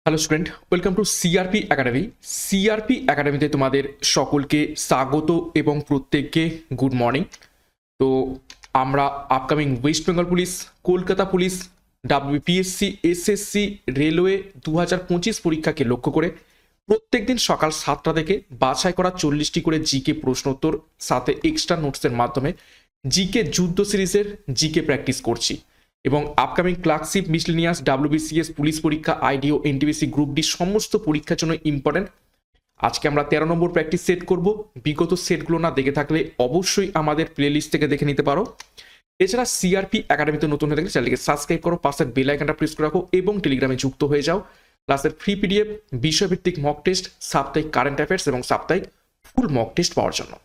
Hello student, welcome to CRP academy. CRP একাডেমিতে তোমাদের সকলকে স্বাগত এবং প্রত্যেককে গুড মর্নিং। তো আমরা upcoming West Bengal police, Kolkata police, WPSC, SSC, railway 2025 পরীক্ষাকে লক্ষ্য করে প্রত্যেক দিন সকাল 7টা থেকে বাছাই করা 40টি করে জিকে প্রশ্নোত্তর সাথে এক্সট্রা নোটসের মাধ্যমে জিকে যুদ্ধ সিরিজের জিকে প্র্যাকটিস করছি। এবং upcoming clerkship, miscellaneous, WBCS, police পরীক্ষা, আইডিও, এনটিপিসি, গ্রুপ ডি সমস্ত পরীক্ষার জন্য ইম্পর্টেন্ট। আজকে আমরা 13 নম্বর প্র্যাকটিস সেট করব। বিগত সেটগুলো না দেখে থাকলে অবশ্যই আমাদের প্লেলিস্ট থেকে দেখে নিতে পারো। এছাড়া সিআরপি একাডেমিতে নতুন হয়ে থাকলে চ্যানেলকে সাবস্ক্রাইব করো, পাশের বেল আইকনটা প্রেস করে রাখো এবং টেলিগ্রামে যুক্ত হয়ে যাও। ক্লাসের ফ্রি পিডিএফ, বিষয়ভিত্তিক মক টেস্ট, সাপ্তাহিক কারেন্ট অ্যাফেয়ার্স এবং সাপ্তাহিক ফুল মক টেস্ট পাওয়ার জন্য।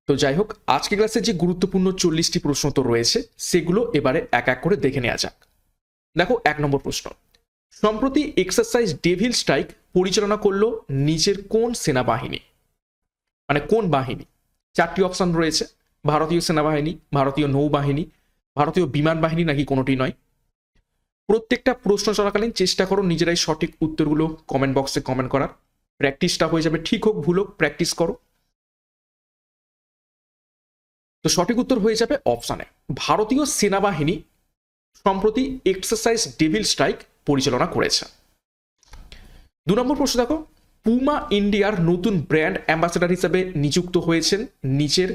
তো যাই হোক, আজকে ক্লাসে যে গুরুত্বপূর্ণ 40টি প্রশ্ন তো রয়েছে সেগুলো এবারে এক এক করে দেখে নেওয়া যাক। দেখো, 1 নম্বর প্রশ্ন, সম্প্রতি এক্সারসাইজ ডেভিল স্ট্রাইক পরিচালনা করলো নিচের কোন সেনাবাহিনী? মানে কোন বাহিনী? 4টি অপশন রয়েছে: ভারতীয় সেনাবাহিনী, ভারতীয় নৌবাহিনী, ভারতীয় বিমান বাহিনী, নাকি কোনোটি নয়। প্রত্যেকটা প্রশ্ন চলাকালীন চেষ্টা করো নিজেরাই সঠিক উত্তরগুলো কমেন্ট বক্সে কমেন্ট করার। প্র্যাকটিসটা হয়ে যাবে, ঠিক হোক ভুল হোক প্র্যাকটিস করো। তো সঠিক উত্তর হয়ে যাবে অপশানে ভারতীয় সেনাবাহিনী সম্প্রতি এক্সারসাইজ ডেভিল স্ট্রাইক পরিচালনা করেছে। 2 নম্বর প্রশ্ন দেখো, পুমা ইন্ডিয়ার নতুন ব্র্যান্ড অ্যাম্বাসেডার হিসেবে নিযুক্ত হয়েছেন নিচের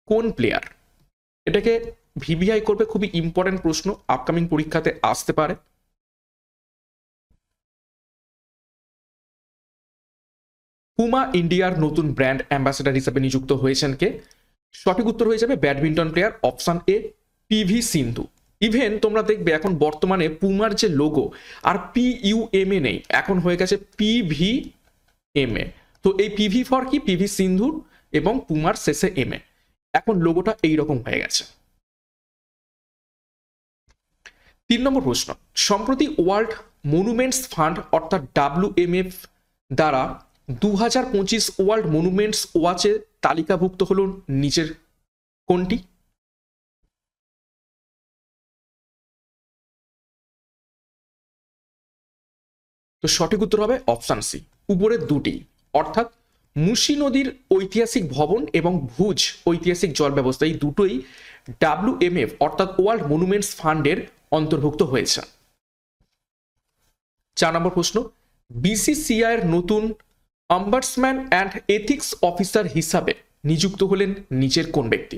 কোন প্লেয়ার? এটাকে ভিভিআই করবে, খুবই ইম্পর্টেন্ট প্রশ্ন, আপকামিং পরীক্ষাতে আসতে পারে। পুমা ইন্ডিয়ার নতুন ব্র্যান্ড অ্যাম্বাসেডার হিসেবে নিযুক্ত হয়েছেন কে? সঠিক উত্তর হয়ে যাবে badminton player, option A PV Sindhu. Even তোমরা দেখবে এখন বর্তমানে পুমার যে লোগো আর PUMA নেই, এখন হয়ে গেছে PVMA। তো এই পিভি ফর কি? পিভি সিন্ধু এবং পুমার শেষে MA, এখন লোগোটা এইরকম হয়ে গেছে। 3 নম্বর প্রশ্ন, সম্প্রতি ওয়ার্ল্ড মনুমেন্টস ফান্ড অর্থাৎ WMF দ্বারা 2025 ওয়ার্ল্ড মনুমেন্টস ওয়াচে তালিকাভুক্ত হল নিচের কোনটি? তো সঠিক উত্তর হবে অপশন সি, উপরের দুটি, অর্থাৎ মুসি নদীর ঐতিহাসিক ভবন এবং ভুজ ঐতিহাসিক জল ব্যবস্থা, এই দুটোই WMF অর্থাৎ ওয়ার্ল্ড মনুমেন্টস ফান্ডের অন্তর্ভুক্ত হয়েছে। 4 নম্বর প্রশ্ন, BCCI এর নতুন অম্বাডসম্যান অ্যান্ড এথিক্স অফিসার হিসাবে নিযুক্ত হলেন নিচের কোন ব্যক্তি?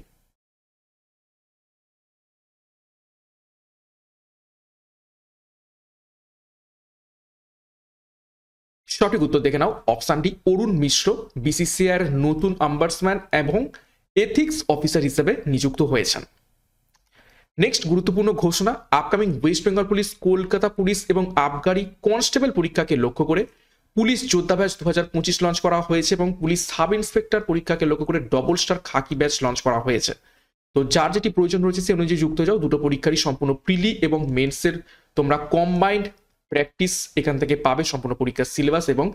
সঠিক উত্তর দেখে নাও, অপশনটি অরুণ মিশ্র BCCI এর নতুন অম্বাডসম্যান এবং এথিক্স অফিসার হিসেবে নিযুক্ত হয়েছেন। নেক্সট গুরুত্বপূর্ণ ঘোষণা, upcoming West Bengal police, Kolkata police এবং আবগারি কনস্টেবল পরীক্ষাকে লক্ষ্য করে পুলিশ যোদ্ধা ব্যাচ 2025 লঞ্চ করা হয়েছে এবং পুলিশ সাব ইন্সপেক্টর পরীক্ষাকে লক্ষ্য করে ডবল স্টার খাকি ব্যাচ লঞ্চ করা হয়েছে। তো যার যেটি প্রয়োজন রয়েছে সে অনুযায়ী যুক্ত হয়ে যাও। দুটো পরীক্ষারই সম্পূর্ণ প্রিলি এবং মেন্সের তোমরা কম্বাইন্ড প্র্যাকটিস এখান থেকে পাবে, সম্পূর্ণ পরীক্ষার সিলেবাস এবং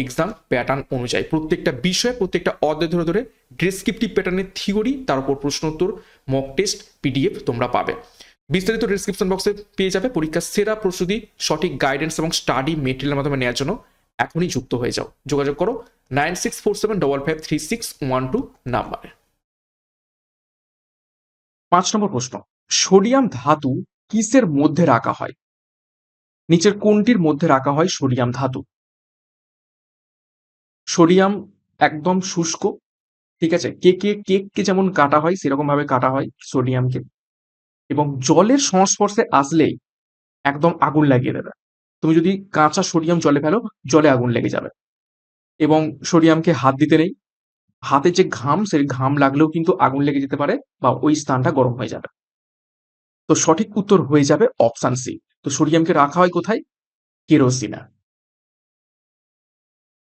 এক্সাম প্যাটার্ন অনুযায়ী প্রত্যেকটা বিষয়ে প্রত্যেকটা অধ্যায় ধরে ধরে ডেসক্রিপটিভ প্যাটার্নের থিওরি, তার উপর প্রশ্নোত্তর, মক টেস্ট, PDF তোমরা পাবে। বিস্তারিত ডেসক্রিপশন বক্সে পেয়ে যাবে। পরীক্ষার সেরা প্রস্তুতি, সঠিক গাইডেন্স এবং স্টাডি মেটেরিয়ালের মাধ্যমে নেওয়ার জন্য এখনই যুক্ত হয়ে যাও। যোগাযোগ করো 9647553612 নাম্বারে। 5 নম্বর প্রশ্ন, সোডিয়াম ধাতু কিসের মধ্যে রাখা হয়? নিচের কোনটির মধ্যে রাখা হয় সোডিয়াম ধাতু? সোডিয়াম একদম শুষ্ক, ঠিক আছে, কেককে যেমন কাটা হয় সেরকম ভাবে কাটা হয় সোডিয়ামকে, এবং জলের সংস্পর্শে আসলেই একদম আগুন লাগিয়ে দেবে। তুমি যদি কাঁচা সোডিয়াম জলে ফেলো, জলে আগুন লেগে যাবে। এবং সোডিয়ামকে হাত দিতে নেই, হাতে যে ঘাম, সেই ঘাম লাগলেও কিন্তু আগুন লেগে যেতে পারে বা ওই স্থানটা গরম হয়ে যাবে। তো সঠিক উত্তর হয়ে যাবে অপশন সি। তো সোডিয়ামকে রাখা হয় কোথায়? কেরোসিনে।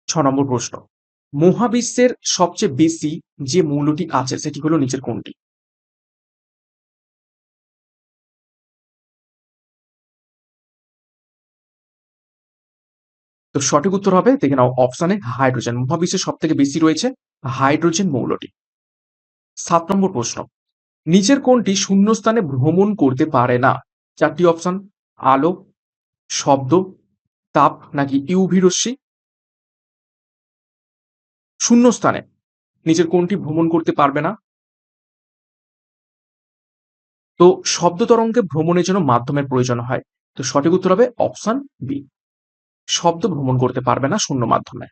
6 নম্বর প্রশ্ন, মহাবিশ্বের সবচেয়ে বেশি যে মৌলটি আছে সেটি হলো নিচের কোনটি? তো সঠিক উত্তর হবে, দেখে নাও অপশনে হাইড্রোজেন। মহাবিশ্বের সব থেকে বেশি রয়েছে হাইড্রোজেন মৌলটি। 7 নম্বর প্রশ্ন, নিচের কোনটি শূন্যস্থানে ভ্রমণ করতে পারে না? 4টি অপশন: আলো, শব্দ, তাপ নাকি ইউভি রশ্মি? শূন্যস্থানে নিচের কোনটি ভ্রমণ করতে পারবে না? তো শব্দ তরঙ্গে ভ্রমণের জন্য মাধ্যমের প্রয়োজন হয়। তো সঠিক উত্তর হবে অপশন বি, শব্দ ভ্রমণ করতে পারবে না শূন্য মাধ্যমে।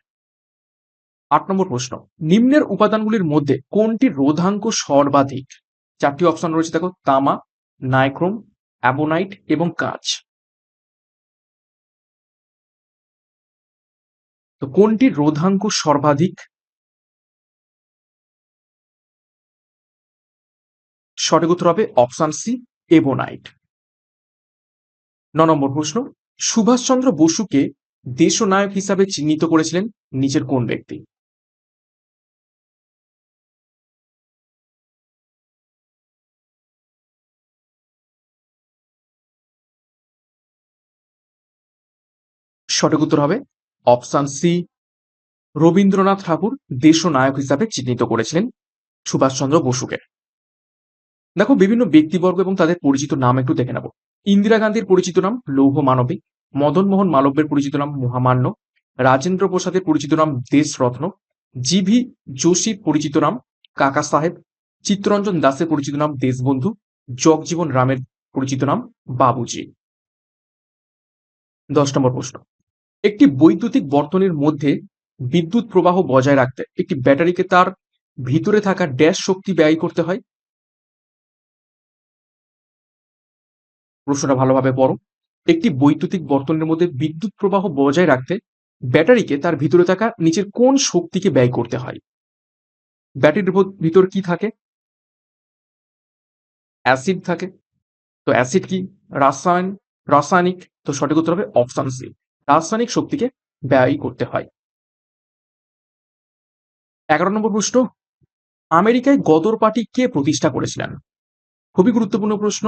৮ নম্বর প্রশ্ন, নিম্নের উপাদানগুলির মধ্যে কোনটি রোধাঙ্ক সর্বাধিক? ৪টি অপশন রয়েছে দেখো, তামা, নাইক্রোম, অ্যাবোনাইট এবং কাঁচ। তো কোনটি রোধাঙ্ক সর্বাধিক? সঠিক উত্তর হবে অপশন সি, এবোনাইট। ৯ নম্বর প্রশ্ন, সুভাষচন্দ্র বসুকে দেশনায়ক হিসাবে চিহ্নিত করেছিলেন নিচের কোন ব্যক্তি? সঠিক উত্তর হবে অপশন সি, রবীন্দ্রনাথ ঠাকুর দেশনায়ক হিসাবে চিহ্নিত করেছিলেন সুভাষচন্দ্র বসুকে। দেখো বিভিন্ন ব্যক্তিবর্গ এবং তাদের পরিচিত নাম একটু দেখে নেব। ইন্দিরা গান্ধীর পরিচিত নাম লৌহ মানবী, মদন মোহন মালব্যের পরিচিত নাম মহামান্য, রাজেন্দ্র প্রসাদের পরিচিত নাম দেশরত্ন, জিভি যোশীর পরিচিত নাম কাকা সাহেব, চিত্তরঞ্জন দাসের পরিচিত নাম দেশবন্ধু, জগজীবন রামের পরিচিত নাম বাবুজি। ১০ নম্বর প্রশ্ন, একটি বৈদ্যুতিক বর্তনীর মধ্যে বিদ্যুৎ প্রবাহ বজায় রাখতে একটি ব্যাটারিকে তার ভিতরে থাকা ড্যাশ শক্তি ব্যয় করতে হয়? প্রশ্নটা ভালোভাবে পড়ো। একটি বৈদ্যুতিক বর্তনীর মধ্যে বিদ্যুৎ প্রবাহ বজায় রাখতে ব্যাটারিকে তার ভিতরে থাকা নিচের কোন শক্তিকে ব্যয় করতে হয়? ব্যাটারির ভিতর কি থাকে? অ্যাসিড থাকে। তো অ্যাসিড কি রাসায়নিক? তো সঠিক উত্তর হবে অপশন সি, রাসায়নিক শক্তিকে ব্যয় করতে হয়। ১১ নম্বর প্রশ্ন, আমেরিকায় গদর পার্টি কে প্রতিষ্ঠা করেছিলেন? খুবই গুরুত্বপূর্ণ প্রশ্ন।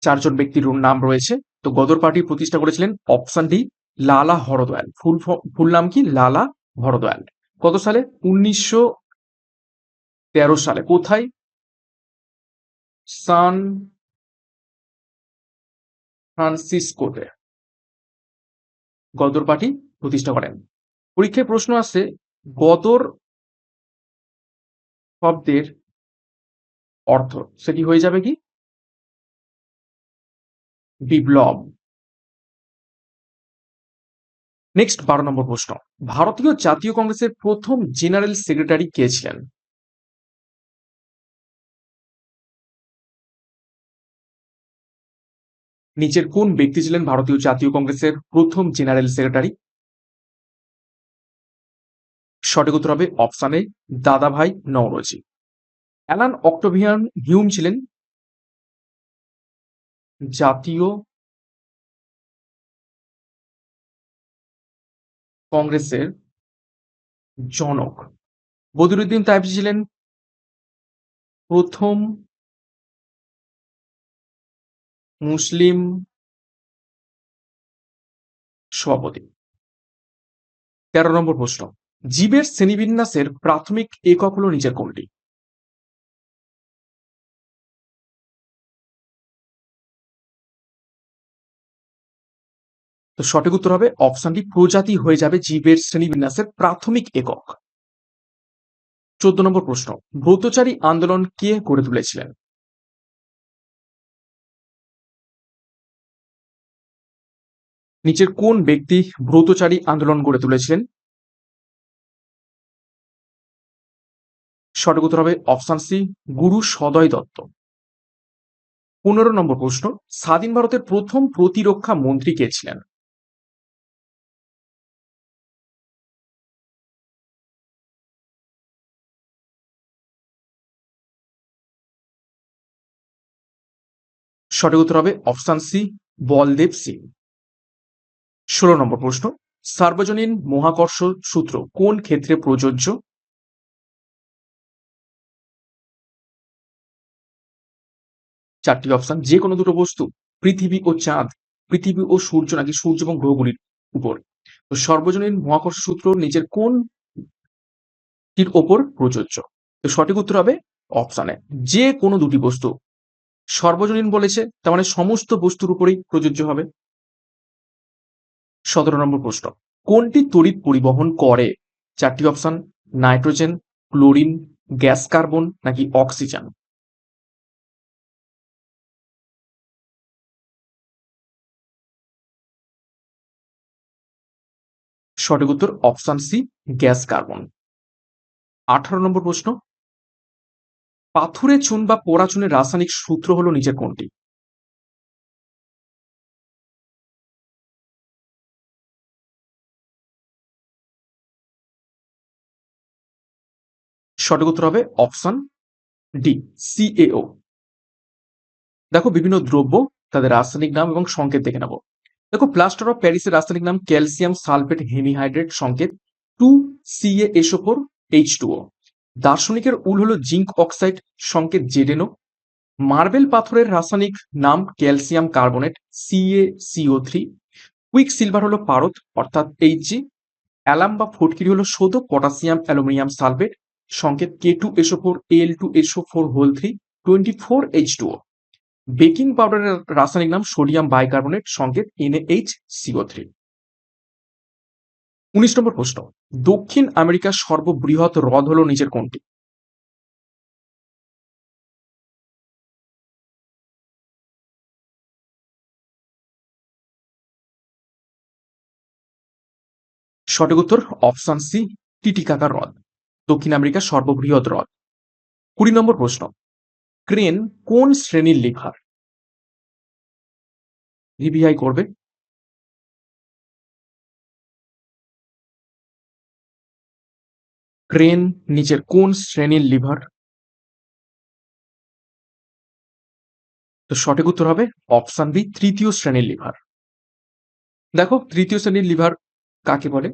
চারজন ব্যক্তির নাম রয়েছে। তো গদর পার্টি প্রতিষ্ঠা করেছিলেন অপশন ডি, লালা হরদয়াল। ফুল নাম কি? লালা হরদয়াল। কত সালে? ১৯১৩ সালে। কোথায়? সান ফ্রান্সিসকোতে গদর পার্টি প্রতিষ্ঠা করেন। পরীক্ষায় প্রশ্ন আসছে, গদর শব্দের অর্থ, সেটি হয়ে যাবে কি? বিপ্লব। নেক্সট ১২ নম্বর প্রশ্ন, ভারতীয় জাতীয় কংগ্রেসের প্রথম জেনারেল সেক্রেটারি কে ছিলেন? নিচের কোন ব্যক্তি ছিলেন ভারতীয় জাতীয় কংগ্রেসের প্রথম জেনারেল সেক্রেটারি? সঠিক উত্তর হবে অপশন এ, দাদাভাই নওরোজি। অ্যালান অক্টোভিয়ান হিউম ছিলেন জাতীয় কংগ্রেসের জনক। বদরুদ্দিন তাইবজি ছিলেন প্রথম মুসলিম সভাপতি। ১৩ নম্বর প্রশ্ন, জীবের শ্রেণীবিন্যাসের প্রাথমিক একক হলো নিচের কোনটি? তো সঠিক উত্তর হবে অপশনটি, প্রজাতি হয়ে যাবে জীবের শ্রেণীবিন্যাসের প্রাথমিক একক। ১৪ নম্বর প্রশ্ন, ব্রতচারী আন্দোলন কে গড়ে তুলেছিলেন? নিচের কোন ব্যক্তি ব্রতচারী আন্দোলন গড়ে তুলেছিলেন? সঠিক উত্তর হবে অপশন সি, গুরু সদয় দত্ত। ১৫ নম্বর প্রশ্ন, স্বাধীন ভারতের প্রথম প্রতিরক্ষা মন্ত্রী কে ছিলেন? সঠিক উত্তর হবে অপশন সি, বলদেব সিং। ১৬ নম্বর প্রশ্ন, সার্বজনীন মহাকর্ষ সূত্র কোন ক্ষেত্রে প্রযোজ্য? চারটি অপশন, যে কোনো দুটো বস্তু, পৃথিবী ও চাঁদ, পৃথিবী ও সূর্য, নাকি সূর্য এবং গ্রহগুলির উপর? তো সর্বজনীন মহাকর্ষ সূত্র নিচের কোনটির ওপর প্রযোজ্য? তো সঠিক উত্তর হবে অপশন এ, যে কোনো দুটি বস্তু, সর্বজনীন বলেছে, তার মানে সমস্ত বস্তুর উপরেই প্রযোজ্য হবে। 17 নম্বর প্রশ্ন, কোনটি তড়িৎ পরিবহন করে? 4টি option, nitrogen, chlorine, gas carbon নাকি অক্সিজেন? সঠিক উত্তর অপশন সি, গ্যাস কার্বন। 18 নম্বর প্রশ্ন, পাথুরে চুন বা পোড়া চুনের রাসায়নিক সূত্র হলো নিচের কোনটি? সঠিক উত্তর হবে অপশন ডি, CaO। দেখো বিভিন্ন দ্রব্য, তাদের রাসায়নিক নাম এবং সংকেত দেখে নেব। দেখো প্লাস্টার অফ প্যারিসের রাসায়নিক নাম ক্যালসিয়াম সালফেট হেমিহাইড্রেট, সংকেত 2CaSO4H2O। দার্শনিকের উল হলো জিঙ্ক অক্সাইড, সংকেত ZnO। মার্বেল পাথরের রাসায়নিক নাম calcium carbonate, CaCO3। Quick silver হলো পারদ, অর্থাৎ Hg। অ্যালাম বা ফটকিরি হলো শোধক, পটাশিয়াম অ্যালুমিনিয়াম সালফেট, সংকেত K2SO4Al2SO4 24H2O। বেকিং পাউডারের রাসায়নিক নাম সোডিয়াম বাইকার্বনেট, সংকেত NaHCO3। 19 নম্বর প্রশ্ন, দক্ষিণ আমেরিকার সর্ববৃহৎ হ্রদ হলো নিচের কোনটি? সঠিক উত্তর অপশন সি, টিটিকাকা হ্রদ, দক্ষিণ আমেরিকার সর্ববৃহৎ হ্রদ। 20 নম্বর প্রশ্ন, ক্রেন কোন শ্রেণীর লিভার? রিভিআই করবে। ক্রেন নিচের কোন শ্রেণীর লিভার? তো সঠিক উত্তর হবে অপশন বি, তৃতীয় শ্রেণীর লিভার। দেখো তৃতীয় শ্রেণীর লিভার কাকে বলে?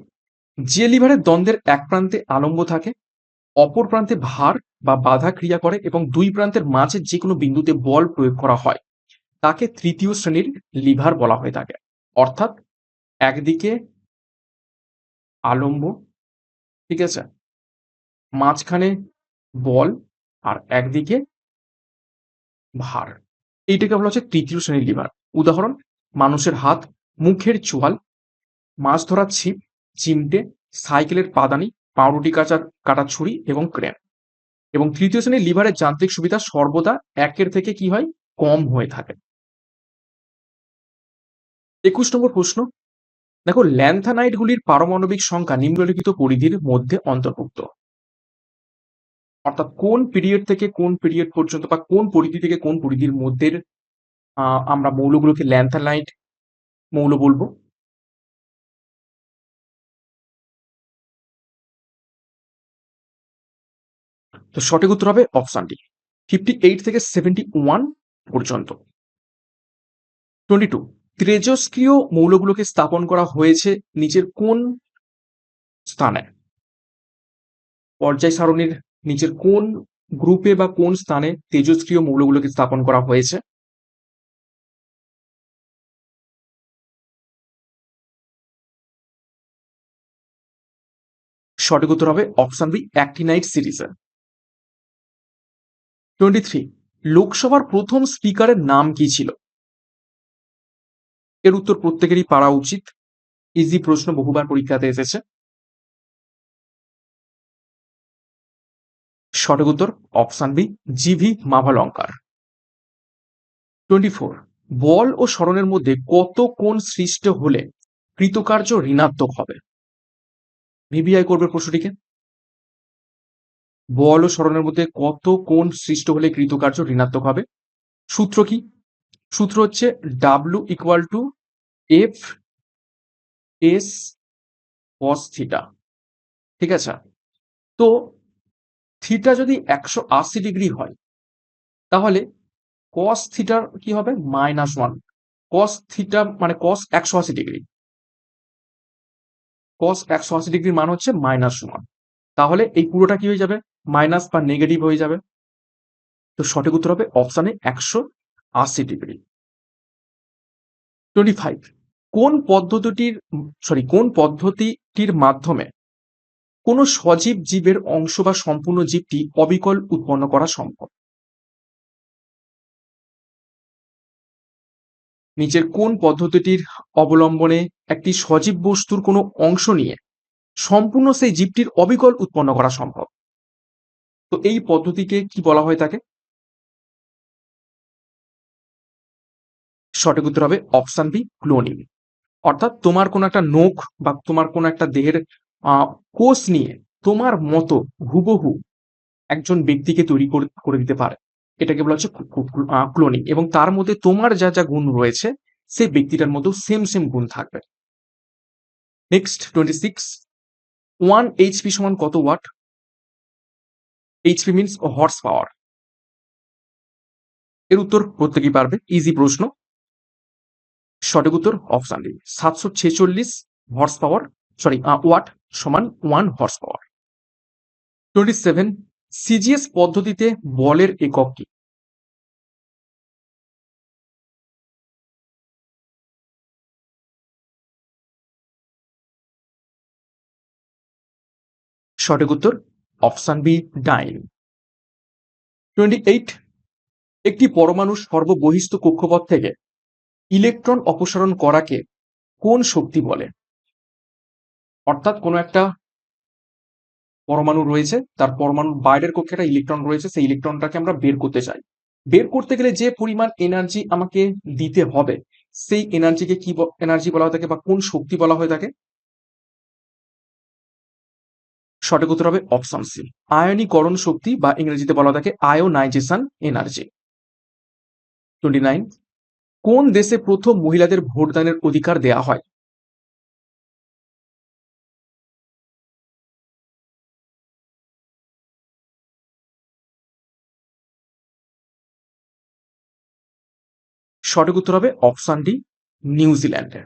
যে লিভারের দ্বন্দ্বের এক প্রান্তে আলম্ব থাকে, অপর প্রান্তে ভার বা বাধা ক্রিয়া করে এবং দুই প্রান্তের মাঝে যে কোনো বিন্দুতে বল প্রয়োগ করা হয়, তাকে তৃতীয় শ্রেণীর লিভার বলা হয়ে থাকে। অর্থাৎ একদিকে আলম্ব, ঠিক আছে, মাঝখানে বল, আর একদিকে ভার, এইটাকে বলা হচ্ছে তৃতীয় শ্রেণীর লিভার। উদাহরণ, মানুষের হাত, মুখের চোয়াল, মাছ ধরার ছিপ, চিমটে, সাইকেলের পাদানি, পাউরুটি কাটার ছুরি এবং ক্রেন। এবং তৃতীয় শ্রেণীর লিভারের যান্ত্রিক সুবিধা সর্বদা একের থেকে কি হয়, কম হয়ে থাকে। 21 নম্বর প্রশ্ন, দেখো ল্যান্থানাইডগুলির পারমাণবিক সংখ্যা নিম্নলিখিত পরিধির মধ্যে অন্তর্ভুক্ত। অর্থাৎ কোন পিরিয়ড থেকে কোন পিরিয়ড পর্যন্ত বা কোন পরিধি থেকে কোন পরিধির মধ্যে আমরা মৌলগুলোকে ল্যান্থানাইড মৌল বলবো? তো সঠিক উত্তর হবে অপশন ডি, 58 থেকে 71 পর্যন্ত। 22, তেজস্ক্রিয় মৌলগুলোকে স্থাপন করা হয়েছে নিচের কোন স্থানে? পর্যায় সারণীর নিচের কোন গ্রুপে বা কোন স্থানে তেজস্ক্রিয় মৌলগুলোকে স্থাপন করা হয়েছে? সঠিক উত্তর হবে অপশন বি, অ্যাক্টিনাইড সিরিজে। 23, লোকসভার প্রথম স্পিকারের নাম কি ছিল? এর উত্তর প্রত্যেকেরই পারা উচিত, ইজি প্রশ্ন, বহুবার পরীক্ষাতে এসেছে। সঠিক উত্তর অপশন বি, জিভি মাভালঙ্কার। 24, বল ও সরণের মধ্যে কত কোণ সৃষ্ট হলে কৃতকার্য ঋণাত্মক হবে? ভিভিআই করবে প্রশ্নটিকে। বল ও সরণের মধ্যে কত কোণ সৃষ্ট হলে কৃতকার্য ঋণাত্মক হবে? সূত্র কি? সূত্র হচ্ছে W equal to F S cos theta, ঠিক আছে। তো থিটা যদি 180 ডিগ্রি হয়, তাহলে কস থিটার কি হবে, -1। কস থিটা মানে কস 180 ডিগ্রি, কস 180 ডিগ্রির মান হচ্ছে -1। তাহলে এই পুরোটা কি হয়ে যাবে, মাইনাস বা নেগেটিভ হয়ে যাবে। তো সঠিক উত্তর হবে অপশানে 180 ডিগ্রি। 25, কোন পদ্ধতিটির মাধ্যমে কোনো সজীব জীবের অংশ বা সম্পূর্ণ জীবটি অবিকল উৎপন্ন করা সম্ভব? নিচের কোন পদ্ধতিটির অবলম্বনে একটি সজীব বস্তুর কোনো অংশ নিয়ে সম্পূর্ণ সেই জীবটির অবিকল উৎপন্ন করা সম্ভব? তো এই পদ্ধতিকে কি বলা হয় থাকে? সঠিক উত্তর হবে অপশন বি, ক্লোনিং। অর্থাৎ তোমার কোনো একটা নখ বা তোমার কোনো একটা দেহের কোষ নিয়ে তোমার মতো হুবহু একজন ব্যক্তিকে তৈরি করে দিতে পারে, এটাকে বলা হচ্ছে ক্লোনিং, এবং তার মধ্যে তোমার যা যা গুণ রয়েছে সেই ব্যক্তিটার মধ্যেও সেম সেম গুণ থাকবে। নেক্সট 26, 1 HP সমান কত watt? HP means horse power. এর উত্তর প্রত্যেকেই পারবে, ইজি প্রশ্ন। সঠিক উত্তর option D, 746 horse power, sorry watt সমান 1 হর্স পাওয়ার। 27, সিজিএস পদ্ধতিতে বলের একক কি? সঠিক উত্তর অপশন বি, ডাইন। 28, একটি পরমাণুর সর্ববহিস্থ কক্ষপথ থেকে ইলেকট্রন অপসারণ করাকে কোন শক্তি বলে? অর্থাৎ কোনো একটা পরমাণু রয়েছে, তার পরমাণুর বাইরের কক্ষে একটা ইলেকট্রন রয়েছে, সেই ইলেকট্রনটাকে আমরা বের করতে চাই। বের করতে গেলে যে পরিমাণ এনার্জি আমাকে দিতে হবে, সেই এনার্জিকে কি এনার্জি বলা হয়ে থাকে বা কোন শক্তি বলা হয়ে থাকে? সঠিক উত্তর হবে অপশন সি, আয়নীকরণ শক্তি, বা ইংরেজিতে বলা হয়ে থাকে আয়োনাইজেশন এনার্জি। 29, কোন দেশে প্রথম মহিলাদের ভোটদানের অধিকার দেয়া হয়? সঠিক উত্তর হবে অপশন ডি, নিউজিল্যান্ডে।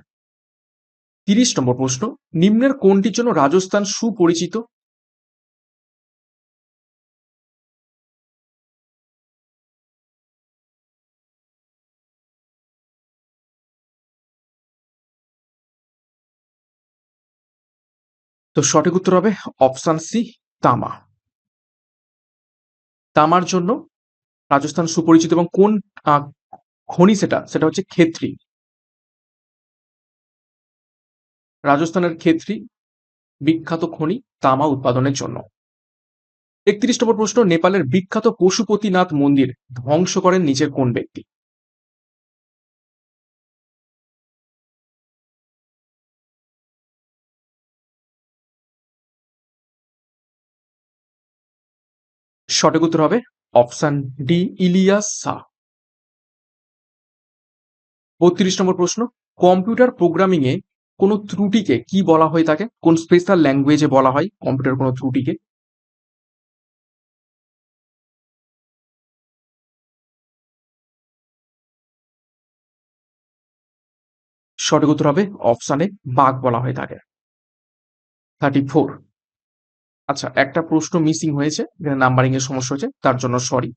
30 নম্বর প্রশ্ন, নিম্নের কোনটির জন্য রাজস্থান সুপরিচিত? তো সঠিক উত্তর হবে অপশন সি, তামা। তামার জন্য রাজস্থান সুপরিচিত, এবং কোন আহ, খনি সেটা সেটা হচ্ছে ক্ষেত্রী। রাজস্থানের ক্ষেত্রী বিখ্যাত খনি তামা উৎপাদনের জন্য। 31 নম্বর প্রশ্ন, নেপালের বিখ্যাত পশুপতিনাথ মন্দির ধ্বংস করেন নিচের কোন ব্যক্তি? সঠিক উত্তর হবে অপশন ডি, ইলিয়াস শাহ। 32 নম্বর প্রশ্ন, কম্পিউটার প্রোগ্রামিং এ কোনো ত্রুটিকে কি বলা হয়ে থাকে? কোন স্পেশাল ল্যাঙ্গুয়েজে বলা হয় কম্পিউটার কোনো ত্রুটিকে? সঠিক উত্তর হবে অপশন এ, বাগ বলা হয়ে থাকে। 34, আচ্ছা একটা প্রশ্ন মিসিং হয়েছে, এখানে নাম্বারিং এর সমস্যা হয়েছে, তার জন্য সরি।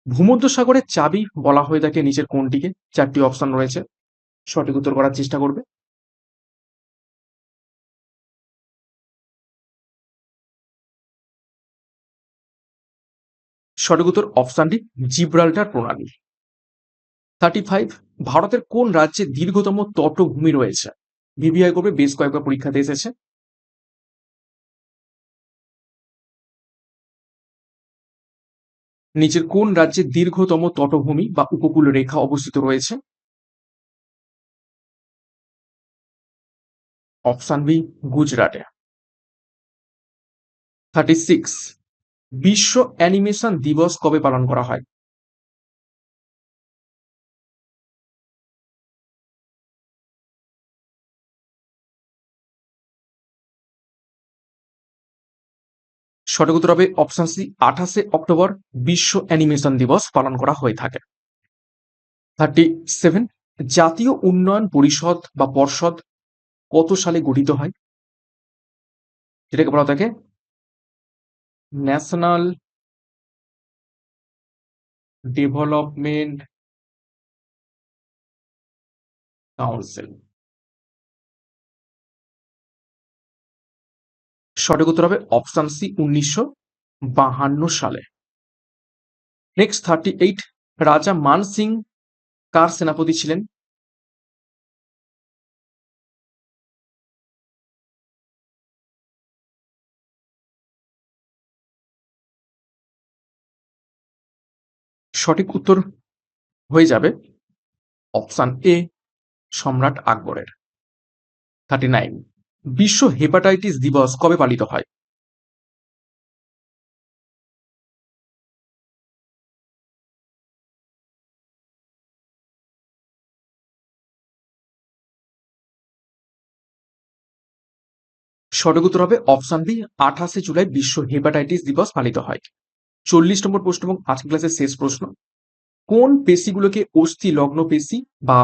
ভূমধ্যসাগরের চাবি বলা হয়ে থাকে নিচের কোনটিকে? 4টি অপশন রয়েছে, সঠিক উত্তর করার চেষ্টা করবে। সঠিক উত্তর অপশন ডি, জিব্রাল্টার প্রণালী। 35, ভারতের কোন রাজ্যে দীর্ঘতম তটভূমি রয়েছে? ভিভিআই করবে, বেশ কয়েকবার পরীক্ষাতে এসেছে। নিচের কোন রাজ্যে দীর্ঘতম তটভূমি বা উপকূল রেখা অবস্থিত রয়েছে? অপশন বি, গুজরাটে। 36, বিশ্ব অ্যানিমেশন দিবস কবে পালন করা হয়? সঠিক উত্তর হবে অপশন সি, 28শে অক্টোবর বিশ্ব অ্যানিমেশন দিবস পালন করা হয়ে থাকে। 37, জাতীয় উন্নয়ন পরিষদ বা পর্ষদ কত সালে গঠিত হয়? যেটাকে বলা হয়ে থাকে ন্যাশনাল ডেভেলপমেন্ট কাউন্সিল। সঠিক উত্তর হবে অপশন সি, 1952 সালে। নেক্সট 38, রাজা মান সিং কার সেনাপতি ছিলেন? সঠিক উত্তর হয়ে যাবে অপশান এ, সম্রাট আকবরের। 39, বিশ্ব হেপাটাইটিস দিবস কবে পালিত হয়? সঠিক উত্তর হবে অপশান বি, 28শে জুলাই বিশ্ব হেপাটাইটিস দিবস পালিত হয়। 40 নম্বর প্রশ্ন এবং আজকের ক্লাসের শেষ প্রশ্ন, কোন পেশিগুলোকে অস্থি লগ্ন পেশি বা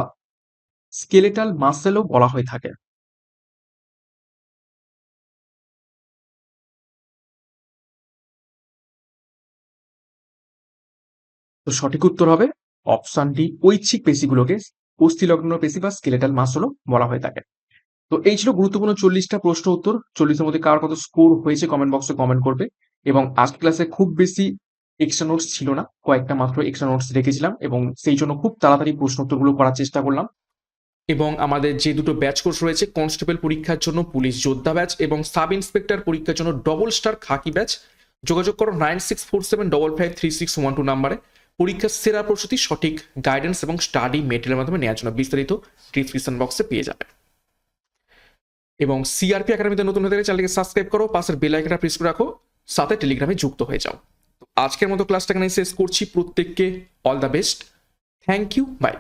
স্কেলেটাল মাসেলও বলা হয়ে থাকে? তো সঠিক উত্তর হবে অপশান ডি, ঐচ্ছিক পেশিগুলোকে অস্থিলগ্ন পেশি বা স্কেলেটাল মাসেলও বলা হয়ে থাকে। তো এই ছিল গুরুত্বপূর্ণ 40টা প্রশ্ন উত্তর। 40 এর মধ্যে কার কত স্কোর হয়েছে কমেন্ট বক্সে কমেন্ট করবে। এবং আজকের ক্লাসে খুব বেশি এক্সট্রা নোটস ছিল না, কয়েকটা মাত্র এক্সট্রা নোটস রেখেছিলাম এবং সেই জন্য খুব তাড়াতাড়ি প্রশ্ন উত্তরগুলো করার চেষ্টা করলাম। এবং আমাদের যে দুটো ব্যাচ কোর্স রয়েছে, কনস্টেবল পরীক্ষার জন্য পুলিশ যোদ্ধা ব্যাচ এবং সাব ইন্সপেক্টর পরীক্ষার জন্য ডবল স্টার খাকি ব্যাচ, যোগাযোগ করো 9647553612 নাম্বারে। পরীক্ষার সেরা প্রস্তুতি, সঠিক গাইডেন্স এবং স্টাডি মেটেরিয়ালের মাধ্যমে নেওয়ার জন্য বিস্তারিত ডিসক্রিপশন বক্সে পেয়ে যাবে। এবং সিআরপি একাডেমিতে নতুন হয়ে গেলে চ্যানেলকে সাবস্ক্রাইব করো, পাশের বেল আইকনটা প্রেস করে রাখো, সাথে টেলিগ্রামে যুক্ত হয়ে যাও। তো আজকের মতো ক্লাসটা এখানে শেষ করছি। প্রত্যেককে all the best, thank you, by.